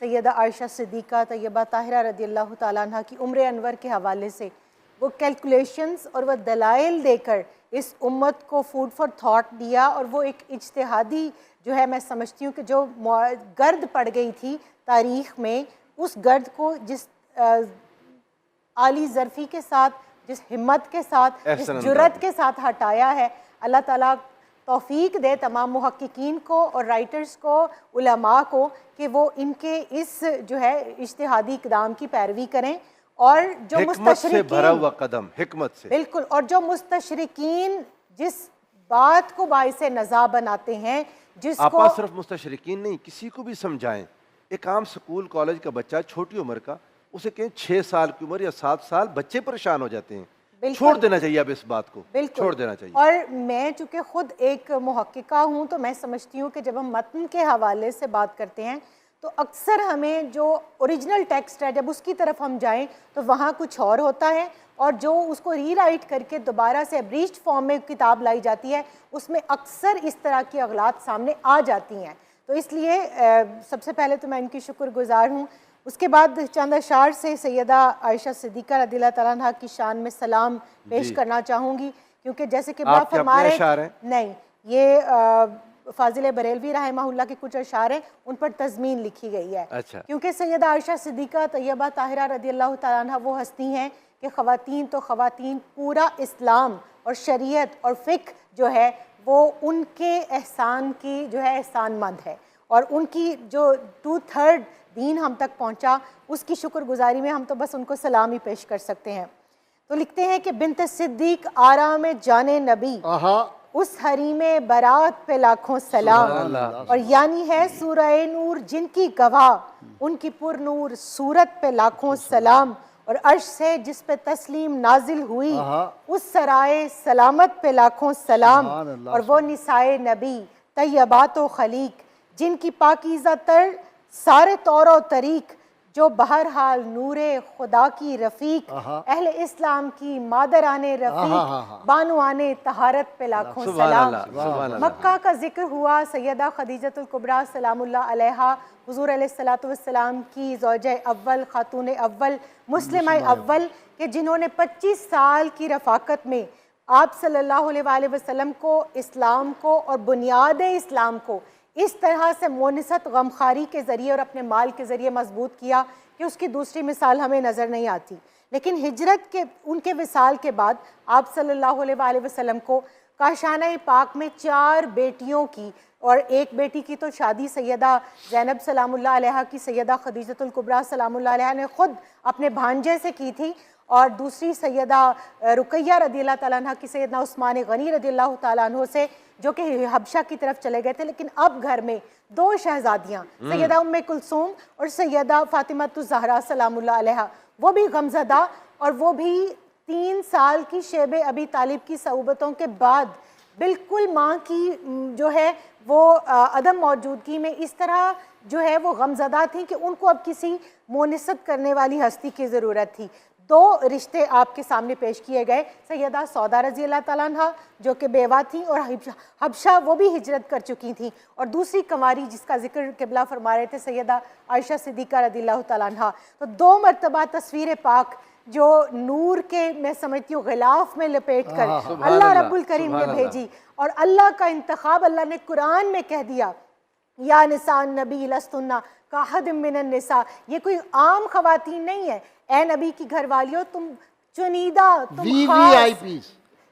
سیدہ عائشہ صدیقہ طیبہ طاہرہ رضی اللہ تعالیٰ عنہ کی عمر انور کے حوالے سے وہ کیلکولیشنز اور وہ دلائل دے کر اس امت کو فوڈ فار تھاٹ دیا، اور وہ ایک اجتہادی جو ہے میں سمجھتی ہوں کہ جو گرد پڑ گئی تھی تاریخ میں، اس گرد کو جس عالی ظرفی کے ساتھ، جس ہمت کے ساتھ، جس جرأت کے ساتھ ہٹایا ہے، اللہ تعالیٰ توفیق دے تمام محققین کو اور رائٹرز کو، علماء کو، کہ وہ ان کے اس جو ہے اجتہادی اقدام کی پیروی کریں، اور جو حکمت سے بھرا ہوا قدم، حکمت سے بالکل، اور جو مستشرقین جس بات کو باعث نزاع بناتے ہیں، جس کو آپ صرف مستشرقین نہیں، کسی کو بھی سمجھائیں، ایک عام سکول کالج کا بچہ چھوٹی عمر کا، اسے کہیں 6 سال کی عمر یا 7 سال، بچے پریشان ہو جاتے ہیں، چھوڑ دینا چاہیے اب اس بات کو، چھوڑ دینا چاہیے۔ اور میں چونکہ خود ایک محققہ ہوں تو میں سمجھتی ہوں کہ جب ہم متن کے حوالے سے بات کرتے ہیں تو اکثر ہمیں جو اوریجنل ٹیکسٹ ہے جب اس کی طرف ہم جائیں تو وہاں کچھ اور ہوتا ہے، اور جو اس کو ری رائٹ کر کے دوبارہ سے ابریجڈ فارم میں کتاب لائی جاتی ہے اس میں اکثر اس طرح کی اغلاط سامنے آ جاتی ہیں۔ تو اس لیے سب سے پہلے تو میں ان کی شکر گزار ہوں۔ اس کے بعد چند اشعار سے سیدہ عائشہ صدیقہ رضی اللہ تعالیٰ عنہ کی شان میں سلام پیش کرنا چاہوں گی، کیونکہ جیسے کہ آپ کے اپنے اشعار ہیں؟ نہیں، یہ فاضل بریلوی رحمہ اللہ کے کچھ اشعار ہیں، ان پر تضمین لکھی گئی ہے۔ کیونکہ سیدہ عائشہ صدیقہ طیبہ طاہرہ رضی اللہ تعالیٰ عنہ وہ ہستی ہیں کہ خواتین تو خواتین، پورا اسلام اور شریعت اور فقہ جو ہے وہ ان کے احسان کی جو ہے احسان مند ہے، اور ان کی جو 2/3 دین ہم تک پہنچا اس کی شکر گزاری میں ہم تو بس ان کو سلام ہی پیش کر سکتے ہیں۔ تو لکھتے ہیں کہ بنت صدیق آرام جان نبی، اس حریم برات پہ لاکھوں سلام، اور یعنی ہے سورہ نور جن کی گواہ، ان کی پر نور صورت پہ لاکھوں سلام، اور عرش سے جس پہ تسلیم نازل ہوئی، اس سرائے سلامت پہ لاکھوں سلام، اور وہ نسائے نبی طیبات و خلیق جن کی پاکیزہ تر سارے طور و طریق، جو بہرحال نور خدا کی رفیق، اہل اسلام کی مادران رفیق، بانوان طہارت پہ لاکھوں سلام۔ مکہ کا ذکر ہوا، سیدہ خدیجۃ الکبریٰ سلام اللہ علیہا، حضور علیہ السلام کی زوجہ اول، خاتون اول، مسلمہ اول، کہ جنہوں نے 25 سال کی رفاقت میں آپ صلی اللہ علیہ وآلہ وسلم کو، اسلام کو اور بنیاد اسلام کو اس طرح سے مونست غمخاری کے ذریعے اور اپنے مال کے ذریعے مضبوط کیا کہ اس کی دوسری مثال ہمیں نظر نہیں آتی۔ لیکن ہجرت کے ان کے وصال کے بعد آپ صلی اللہ علیہ وآلہ وسلم کو کاشانہ پاک میں 4 بیٹیوں کی، اور ایک بیٹی کی تو شادی سیدہ زینب سلام اللہ علیہا کی سیدہ خدیجۃ الکبریٰ سلام اللہ علیہا نے خود اپنے بھانجے سے کی تھی، اور دوسری سیدہ رقیہ رضی اللہ تعالیٰ عنہ کی سیدنا عثمان غنی رضی اللہ تعالیٰ عنہ سے، جو کہ حبشہ کی طرف چلے گئے تھے۔ لیکن اب گھر میں 2 شہزادیاں، سیدہ ام کلثوم اور سیدہ فاطمہ الزہرا سلام اللہ علیہا، وہ بھی غمزدہ، اور وہ بھی 3 سال کی شیب ابی طالب کی صعوبتوں کے بعد بالکل ماں کی جو ہے وہ عدم موجودگی میں اس طرح جو ہے وہ غمزدہ تھیں کہ ان کو اب کسی مونست کرنے والی ہستی کی ضرورت تھی۔ 2 رشتے آپ کے سامنے پیش کیے گئے، سیدہ سودا رضی اللہ تعالیٰ عنہ جو کہ بیوہ تھیں اور حبشہ وہ بھی ہجرت کر چکی تھیں، اور دوسری کنواری جس کا ذکر قبلہ فرما رہے تھے سیدہ عائشہ صدیقہ رضی اللہ تعالیٰ عنہ۔ تو 2 مرتبہ تصویر پاک جو نور کے میں سمجھتی ہوں غلاف میں لپیٹ کر اللہ رب الکریم نے بھیجی، اور اللہ کا انتخاب اللہ نے قرآن میں کہہ دیا، یا نساء النبی لستن کاحد من النساء، یہ کوئی عام خواتین نہیں ہے، اے نبی کی گھر والیوں تم چنیدہ، تم خاص،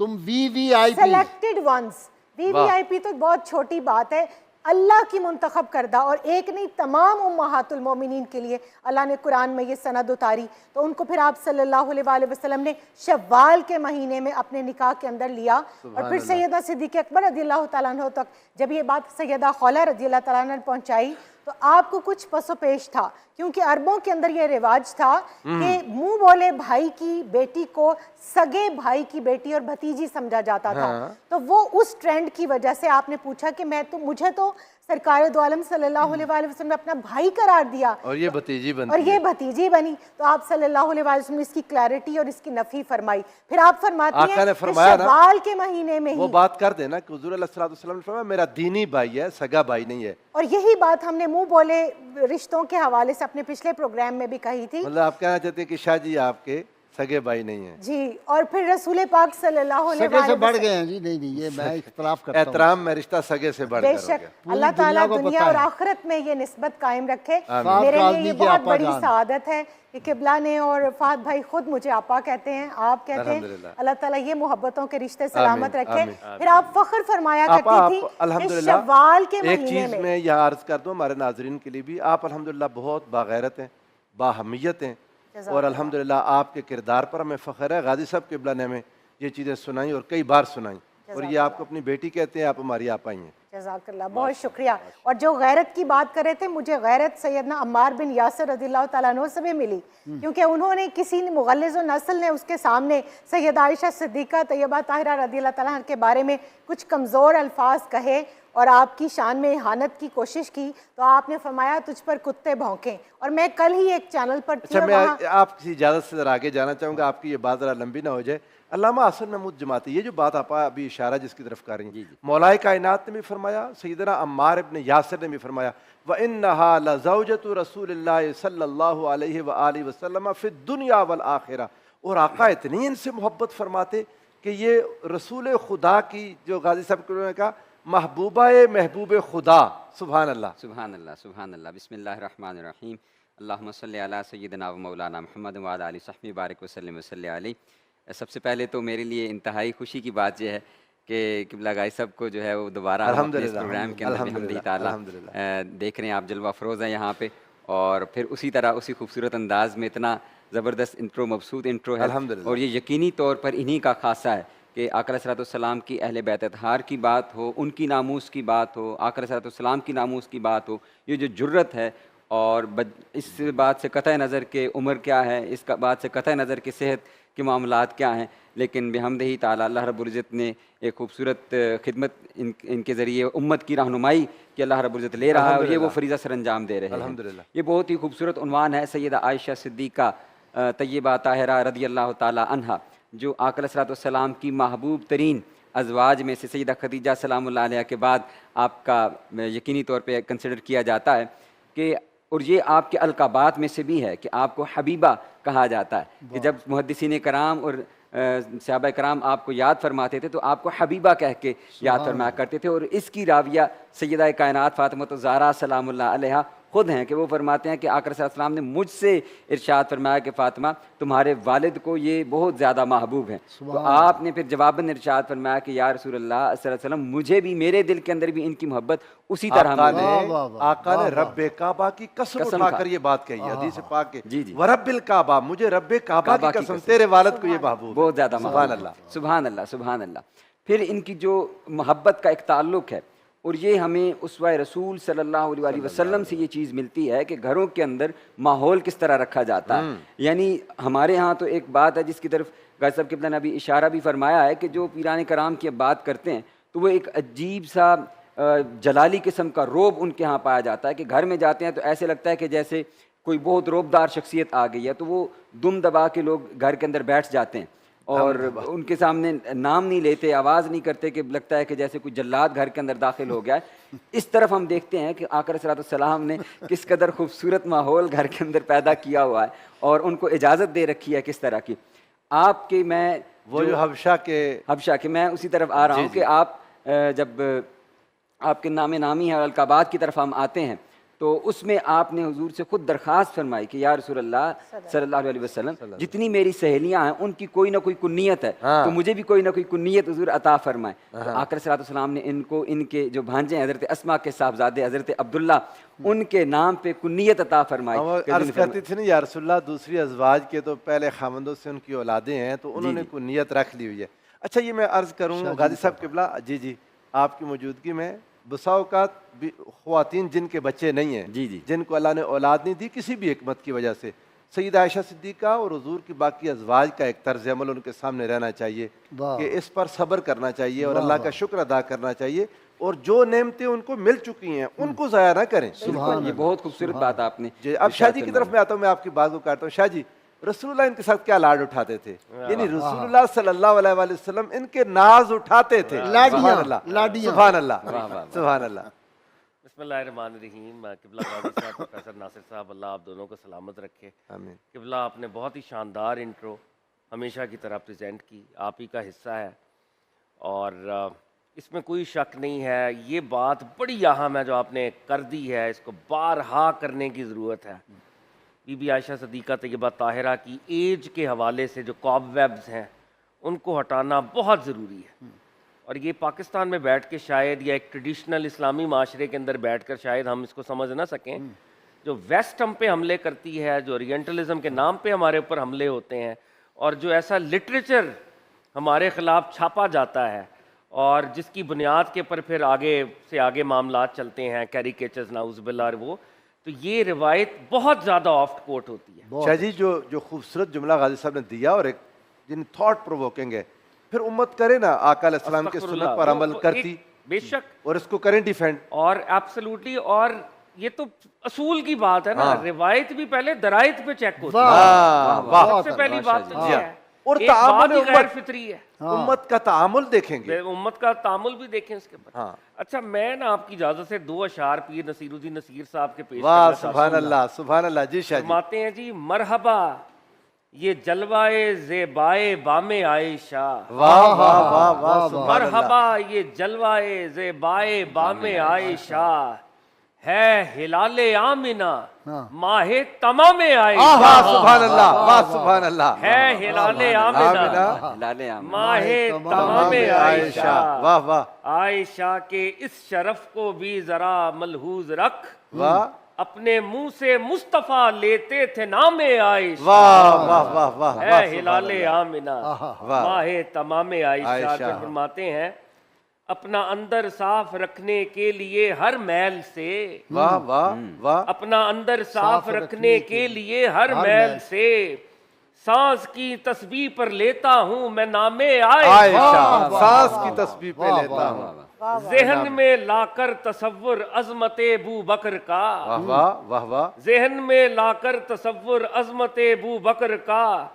تم وی آئی پی، سلیکٹڈ ونز۔ وی آئی پی تو بہت چھوٹی بات ہے، اللہ کی منتخب کردہ، اور ایک نہیں تمام امہات المومنین کے لیے اللہ نے قرآن میں یہ سند اتاری۔ تو ان کو پھر آپ صلی اللہ علیہ وآلہ وسلم نے شوال کے مہینے میں اپنے نکاح کے اندر لیا، اور پھر سیدہ صدیقہ اکبر رضی اللہ تعالیٰ عنہ تک جب یہ بات سیدہ خولہ رضی اللہ تعالیٰ عنہ نے پہنچائی تو آپ کو کچھ پس و پیش تھا، کیونکہ عربوں کے اندر یہ رواج تھا کہ منہ بولے بھائی کی بیٹی کو سگے بھائی کی بیٹی اور بھتیجی سمجھا جاتا تھا۔ تو وہ اس ٹرینڈ کی وجہ سے آپ نے پوچھا کہ مجھے تو سرکار دو عالم صلی اللہ علیہ وآلہ وسلم نے اپنا بھائی قرار دیا اور یہ بھتیجی بنتی اور یہ ہے۔ بھتیجی بنی، تو آپ صلی اللہ علیہ وآلہ وسلم نے اس کی کلیرٹی اور اس کی نفی فرمائی۔ پھر آپ فرماتی آقا ہیں نے کہ فرمایا نا، شوال کے مہینے میں وہ ہی، بات کر دینا کہ حضور علیہ الصلوۃ والسلام نے فرمایا میرا دینی بھائی ہے، سگا بھائی نہیں ہے۔ اور یہی بات ہم نے منہ بولے رشتوں کے حوالے سے اپنے پچھلے پروگرام میں بھی کہی تھی۔ مطلب آپ کہنا چاہتے ہیں کہ شاہ جی آپ کے سگے بھائی نہیں ہیں۔ جی، اور پھر رسول پاک صلی اللہ علیہ سگے سے وآلہ بڑھ وسلم، گئے ہیں جی، نہیں نہیں، یہ میں اختلاف کرتا ہوں۔ احترام میں رشتہ سگے سے بڑھ بے کر ہو شک گیا۔ اللہ تعالیٰ دنیا کو دنیا پتہ اور ہے۔ آخرت میں یہ نسبت قائم رکھے۔ صاحب میرے لیے کاظمی یہ کے بہت آپا بڑی جان۔ سعادت ہے کہ قبلہ نے اور فہد بھائی خود مجھے آپا کہتے ہیں، آپ کہتے ہیں۔ الحمدللہ۔ اللہ تعالیٰ یہ محبتوں کے رشتے سلامت آمین، رکھے۔ آمین۔ پھر آپ فخر فرمایا آپا کرتی آپ تھی کہ الحمدللہ شوال کے ایک مہینے چیز میں، میں یہاں عرض کر دوں ہمارے ناظرین کے لیے بھی، آپ الحمدللہ بہت باغیرت ہیں، باہمیت ہیں، اور الحمدللہ آپ کے کردار پر ہمیں فخر ہے۔ غازی صاحب قبلہ نے ہمیں یہ چیزیں سنائیں اور کئی بار سنائیں، اور یہ آپ کو اپنی بیٹی کہتے ہیں، آپ ہماری آپا ہی ہیں۔ جزاک اللہ، بہت شکریہ۔ اور جو غیرت کی بات کر رہے تھے، مجھے غیرت سیدنا عمار بن یاسر رضی اللہ تعالیٰ عنہ سے بھی ملی، کیونکہ انہوں نے کسی مغلظ و نسل نے اس کے سامنے سیدہ عائشہ صدیقہ طیبہ طاہرہ رضی اللہ تعالیٰ عنہ کے بارے میں کچھ کمزور الفاظ کہے اور آپ کی شان میں اہانت کی کوشش کی، تو آپ نے فرمایا تجھ پر کتے بھونکیں۔ اور میں کل ہی ایک چینل پر تھی اچھا، اور میں وہاں آپ کی اجازت سے ذرا آگے جانا چاہوں گا، آپ کی یہ بات ذرا لمبی نہ ہو جائے۔ علامہ حسن محمود جماعتی، یہ جو بات آپ ابھی اشارہ جس کی طرف کر رہی ہیں، مولا کائنات نے بھی فرمایا، سیدنا عمار ابن یاسر نے بھی فرمایا، وَإِنَّهَا لَزَوْجَةُ رَسُولِ اللَّهِ صلی اللہ علیہ وآلہ وسلم فی الدنیا والآخرہ۔ اور آقا اتنی ان سے محبت فرماتے کہ یہ رسول خدا کی، جو غازی صاحب نے کہا، محبوبہ محبوب خدا، سبحان اللہ سبحان اللہ، سبحان اللہ۔ بسم اللہ الرحمن الرحیم۔ اللہم صلی علی سیدنا و مولانا محمد وعلی آلہ وصحبہ بارک وسلم وصلی علیہ۔ سب سے پہلے تو میرے لیے انتہائی خوشی کی بات یہ ہے کہ قبلہ غازی صاحب کو جو ہے وہ دوبارہ ہم اپنے اس پروگرام کے اندر بحمدہ تعالیٰ دیکھ رہے ہیں۔ آپ جلوہ افروز ہیں یہاں پہ، اور پھر اسی طرح اسی خوبصورت انداز میں اتنا زبردست انٹرو، مبسوط انٹرو ہے، اور یہ یقینی طور پر انہی کا خاصہ ہے کہ آقا علیہ السلام کی اہل بیت اطہار کی بات ہو، ان کی ناموس کی بات ہو، آقا علیہ السلام کی ناموس کی بات ہو، یہ جو جرت ہے، اور اس بات سے قطع نظر کہ عمر کیا ہے، اس کا بات سے قطع نظر کہ صحت کے معاملات کیا ہیں، لیکن بحمدہ تعالیٰ اللہ رب العزت نے ایک خوبصورت خدمت ان کے ذریعے امت کی رہنمائی کہ اللہ رب العزت لے رہا ہے، اور یہ وہ فریضہ سر انجام دے رہے ہیں۔ یہ بہت ہی خوبصورت عنوان ہے سیدہ عائشہ صدیقہ طیبہ طاہرہ رضی اللہ تعالیٰ عنہا، جو آقا علیہ السلام کی محبوب ترین ازواج میں سے سیدہ خدیجہ سلام اللہ علیہ کے بعد آپ کا یقینی طور پہ کنسیڈر کیا جاتا ہے کہ، اور یہ آپ کے القابات میں سے بھی ہے کہ آپ کو حبیبہ کہا جاتا ہے، کہ جب محدثین کرام اور صحابہ کرام آپ کو یاد فرماتے تھے تو آپ کو حبیبہ کہہ کے یاد فرمایا کرتے تھے، اور اس کی راویہ سیدہ کائنات فاطمہ الزہرا سلام اللہ علیہ خود ہیں، کہ وہ فرماتے ہیں کہ آقا صلی اللہ علیہ وسلم نے مجھ سے ارشاد فرمایا کہ فاطمہ تمہارے والد کو یہ بہت زیادہ محبوب ہیں، تو آپ نے پھر جواباً ارشاد فرمایا کہ یا رسول اللہ صلی اللہ علیہ وسلم مجھے بھی، میرے دل کے اندر بھی ان کی محبت اسی طرح آقا نے رب کعبہ کی قسم اٹھا کر یہ بات کہی ہے حدیث پاک کے، ورب الکعبہ، مجھے رب کعبہ کی قسم، تیرے والد کو یہ محبوب ہے، بہت زیادہ سبحان اللہ، سبحان اللہ، سبحان اللہ۔ پھر ان کی جو محبت کا ایک تعلق ہے، اور یہ ہمیں اسوہ رسول صلی اللہ علیہ وسلم سے یہ چیز ملتی ہے کہ گھروں کے اندر ماحول کس طرح رکھا جاتا ہے۔ یعنی ہمارے ہاں تو ایک بات ہے جس کی طرف غازی صاحب قبلہ نے ابھی اشارہ بھی فرمایا ہے کہ جو پیران کرام کی بات کرتے ہیں تو وہ ایک عجیب سا جلالی قسم کا روب ان کے ہاں پایا جاتا ہے، کہ گھر میں جاتے ہیں تو ایسے لگتا ہے کہ جیسے کوئی بہت روبدار شخصیت آ گئی ہے، تو وہ دم دبا کے لوگ گھر کے اندر بیٹھ جاتے ہیں، اور ان کے سامنے نام نہیں لیتے، آواز نہیں کرتے، کہ لگتا ہے کہ جیسے کوئی جلاد گھر کے اندر داخل ہو گیا ہے۔ اس طرف ہم دیکھتے ہیں کہ آقا علیہ السلام نے کس قدر خوبصورت ماحول گھر کے اندر پیدا کیا ہوا ہے، اور ان کو اجازت دے رکھی ہے کس طرح کی۔ آپ کے میں وہ جو حبشہ کے میں اسی طرف آ رہا ہوں کہ آپ جب آپ کے نام نامی ہے القابات کی طرف ہم آتے ہیں تو اس میں آپ نے حضور سے خود درخواست فرمائی کہ یا رسول اللہ صلی اللہ علیہ وسلم، جتنی میری سہیلیاں ہیں ان کی کوئی نہ کوئی کنیت ہے، تو مجھے بھی کوئی نہ کوئی کنیت حضور عطا فرمائے۔ تو آقا صلی اللہ علیہ وسلم نے ان کو، ان کے جو بھانجے ہیں حضرت اسماء کے صاحبزادے حضرت عبداللہ، ان کے نام پہ کنیت عطا فرمائی۔ عرض کرتی تھی نا یا رسول اللہ دوسری ازواج کے تو پہلے خاوندوں سے ان کی اولادیں ہیں تو انہوں نے کنیت رکھ لی ہوئی ہے۔ اچھا یہ میں عرض کروں غازی صاحب قبلہ، جی آپ کی موجودگی میں بسا اوقات خواتین جن کے بچے نہیں ہیں، جن کو اللہ نے اولاد نہیں دی کسی بھی حکمت کی وجہ سے، سیدہ عائشہ صدیقہ اور حضور کی باقی ازواج کا ایک طرز عمل ان کے سامنے رہنا چاہیے کہ اس پر صبر کرنا چاہیے اور اللہ کا شکر ادا کرنا چاہیے اور جو نعمتیں ان کو مل چکی ہیں ان کو ضائع نہ کریں. یہ بہت خوبصورت بات آپ نے. جی اب شاہ جی کی طرف میں آتا ہوں, میں آپ کی بات کو کاٹتا ہوں. شاہ جی, رسول اللہ ان کے ساتھ کیا لاڈ اٹھاتے تھے, یعنی رسول اللہ صلی اللہ علیہ وآلہ وسلم ان کے ناز اٹھاتے تھے. سبحان اللہ, سبحان اللہ, سبحان اللہ. بسم اللہ الرحمن الرحیم. قبلہ قاضی صاحب, پروفیسر ناصر صاحب, اللہ آپ دونوں کو سلامت رکھے. آمین. قبلہ آپ نے بہت ہی شاندار انٹرو ہمیشہ کی طرح پریزنٹ کی, آپ ہی کا حصہ ہے اور اس میں کوئی شک نہیں ہے. یہ بات بڑی اہم ہے جو آپ نے کر دی ہے, اس کو بارہا کرنے کی ضرورت ہے. بی بی عائشہ صدیقہ طیبہ طاہرہ کی ایج کے حوالے سے جو کاب ویبز ہیں ان کو ہٹانا بہت ضروری ہے. اور یہ پاکستان میں بیٹھ کے شاید, یا ایک ٹریڈیشنل اسلامی معاشرے کے اندر بیٹھ کر شاید ہم اس کو سمجھ نہ سکیں. جو ویسٹ ہم پہ حملے کرتی ہے, جو اورینٹلزم کے نام پہ ہمارے اوپر حملے ہوتے ہیں, اور جو ایسا لٹریچر ہمارے خلاف چھاپا جاتا ہے اور جس کی بنیاد کے اوپر پھر آگے سے آگے معاملات چلتے ہیں, کیریکیچرز نعوذ باللہ, اور وہ تو یہ روایت بہت زیادہ آفٹ کوٹ ہوتی ہے. شاہ جی جو خوبصورت جملہ غازی صاحب نے دیا, اور ایک جن تھاٹ پرووکنگ ہے, پھر امت کرے نا آقا علیہ السلام کے سنت پر عمل کرتی, بے شک, اور اس کو کریں ڈیفینڈ, اور ایبسلیوٹلی. اور یہ تو اصول کی بات ہے نا, روایت بھی پہلے درائت پہ چیک ہوتی ہے. سب سے پہلی بات تو یہ ہے. اور ایک بات تعامل ہی غیر فطری ہے, امت کا تعامل دیکھیں گے, امت کا تعامل بھی دیکھیں اس کے اوپر. اچھا, میں نا آپ کی اجازت سے 2 اشعار پیر نصیر الدین نصیر صاحب کے پیش واہ سبحان اللہ, سبحان اللہ. جی شاہ جی. فرماتے ہیں جی, مرحبا یہ جلوائے زیبائے بام عائشہ, واہ واہ واہ واہ, سبحان اللہ. مرحبا یہ جلوائے زیبائے بام عائشہ, ہے ہلال آمنہ ماہ تمام عائشہ. واہ سبحان اللہ, واہ سبحان اللہ. ہے ہلال آمنہ ماہ تمام عائشہ. واہ واہ. عائشہ کے اس شرف کو بھی ذرا ملحوظ رکھ, واہ اپنے منہ سے مصطفیٰ لیتے تھے نام عائشہ. واہ واہ واہ واہ. ہے ہلال آمنہ ماہ تمام عائشہ. پھر فرماتے ہیں, اپنا اندر صاف رکھنے کے لیے ہر میل سے, واہ واہ واہ, اپنا اندر صاف رکھنے کے لیے ہر میل سے, سانس کی تسبیح پر لیتا ہوں میں نام عائشہ, سانس کی تسبیح پہ لیتا ہوں. ذہن میں لا کر تصور عظمت ابو بکر کا, واہ واہ واہ واہ. ذہن میں لا کر تصور عظمت ابو بکر کا,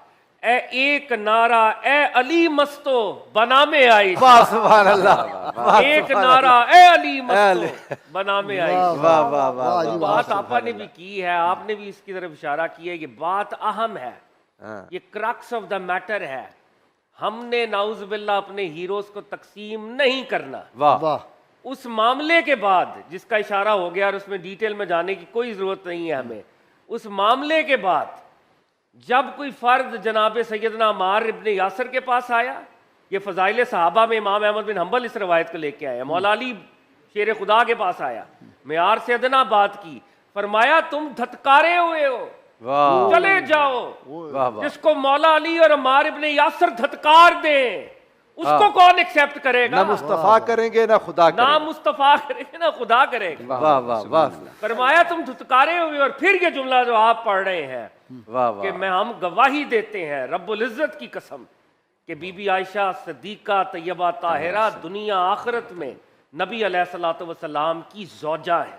اے ایک نعرہ اے علی مستو بنام عائشہ. واہ سبحان اللہ. ایک نعرہ اے علی مستو بنام عائشہ. واہ واہ واہ. بات آپا نے بھی کی ہے, آپ نے بھی اس کی طرف اشارہ کیا ہے. یہ بات اہم ہے, یہ کرکس آف دا میٹر ہے. ہم نے نعوذ باللہ اپنے ہیروز کو تقسیم نہیں کرنا. واہ. اس معاملے کے بعد جس کا اشارہ ہو گیا, اور اس میں ڈیٹیل میں جانے کی کوئی ضرورت نہیں ہے ہمیں, اس معاملے کے بعد جب کوئی فرد جناب سیدنا عمار ابن یاسر کے پاس آیا, یہ فضائل صحابہ میں امام احمد بن حنبل اس روایت کو لے کے آیا. مولا علی شیر خدا کے پاس آیا, معیار سے ادنا بات کی, فرمایا تم دھتکارے ہوئے ہو, چلے جاؤ. جس کو مولا علی اور عمار ابن یاسر دھتکار دیں اس کو کون ایکسیپٹ کرے گا؟ نہ مصطفیٰ کریں گے نہ خدا کریں گے. نہ مصطفیٰ کریں گے نہ خدا کرے گا. واہ واہ واہ. فرمایا تم دھتکارے ہوئے. اور پھر یہ جملہ جو آپ پڑھ رہے ہیں واہ واہ. کہ میں ہم گواہی دیتے ہیں رب العزت کی قسم کہ بی بی عائشہ صدیقہ طیبہ طاہرہ دنیا آخرت میں نبی علیہ الصلوۃ والسلام کی زوجہ ہے.